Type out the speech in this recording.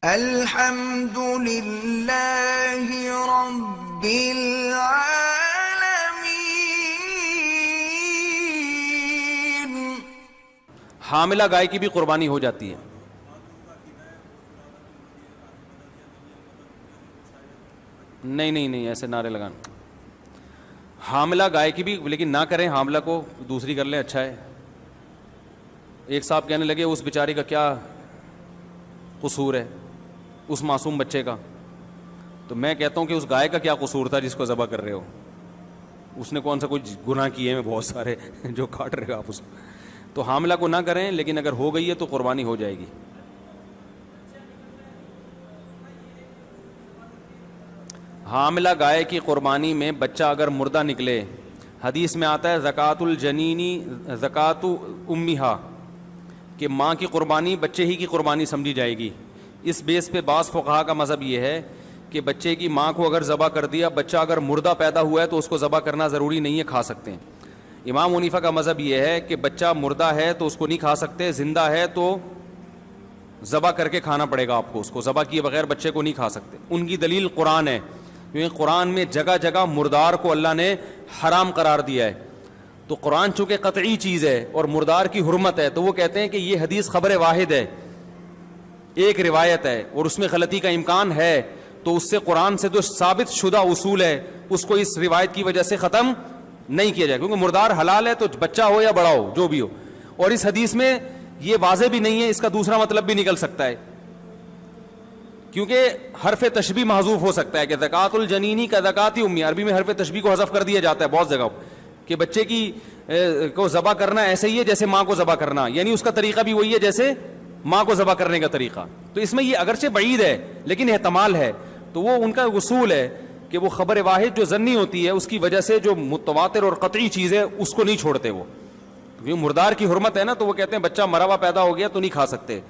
الحمد للہ رب العالمین۔ حاملہ گائے کی بھی قربانی ہو جاتی ہے۔ نہیں ایسے نعرے لگانا۔ حاملہ گائے کی بھی، لیکن نہ کریں، حاملہ کو دوسری کر لیں، اچھا ہے۔ ایک صاحب کہنے لگے اس بیچاری کا کیا قصور ہے، اس معصوم بچے کا؟ تو میں کہتا ہوں کہ اس گائے کا کیا قصور تھا جس کو ذبح کر رہے ہو؟ اس نے کون سا کوئی گناہ کیے ہیں بہت سارے جو کاٹ رہے ہو آپ اس کو؟ تو حاملہ کو نہ کریں، لیکن اگر ہو گئی ہے تو قربانی ہو جائے گی۔ حاملہ گائے کی قربانی میں بچہ اگر مردہ نکلے، حدیث میں آتا ہے زکوٰۃ الجنینی زکوٰۃ امہا، کہ ماں کی قربانی بچے ہی کی قربانی سمجھی جائے گی۔ اس بیس پہ بعض فقہا کا مذہب یہ ہے کہ بچے کی ماں کو اگر ذبح کر دیا، بچہ اگر مردہ پیدا ہوا ہے تو اس کو ذبح کرنا ضروری نہیں ہے، کھا سکتے ہیں۔ امام حنیفہ کا مذہب یہ ہے کہ بچہ مردہ ہے تو اس کو نہیں کھا سکتے، زندہ ہے تو ذبح کر کے کھانا پڑے گا آپ کو، اس کو ذبح کیے بغیر بچے کو نہیں کھا سکتے۔ ان کی دلیل قرآن ہے، کیونکہ قرآن میں جگہ جگہ مردار کو اللہ نے حرام قرار دیا ہے۔ تو قرآن چونکہ قطعی چیز ہے اور مردار کی حرمت ہے، تو وہ کہتے ہیں کہ یہ حدیث خبر واحد ہے، ایک روایت ہے اور اس میں غلطی کا امکان ہے، تو اس سے قرآن سے جو ثابت شدہ اصول ہے اس کو اس روایت کی وجہ سے ختم نہیں کیا جائے، کیونکہ مردار حلال ہے تو بچہ ہو یا بڑا ہو جو بھی ہو۔ اور اس حدیث میں یہ واضح بھی نہیں ہے، اس کا دوسرا مطلب بھی نکل سکتا ہے، کیونکہ حرف تشبیہ محذوف ہو سکتا ہے کہ زکوٰۃ الجنینی کا زکوٰۃ امی، عربی میں حرف تشبیہ کو حذف کر دیا جاتا ہے بہت جگہ کہ بچے کی کو ذبح کرنا ایسے ہی ہے جیسے ماں کو ذبح کرنا، یعنی اس کا طریقہ بھی وہی ہے جیسے ماں کو ذبح کرنے کا طریقہ۔ تو اس میں یہ اگرچہ بعید ہے لیکن احتمال ہے، تو وہ ان کا اصول ہے کہ وہ خبر واحد جو ظنی ہوتی ہے اس کی وجہ سے جو متواتر اور قطعی چیز ہے اس کو نہیں چھوڑتے وہ، کیونکہ مردار کی حرمت ہے نا، تو وہ کہتے ہیں بچہ مرا ہوا پیدا ہو گیا تو نہیں کھا سکتے،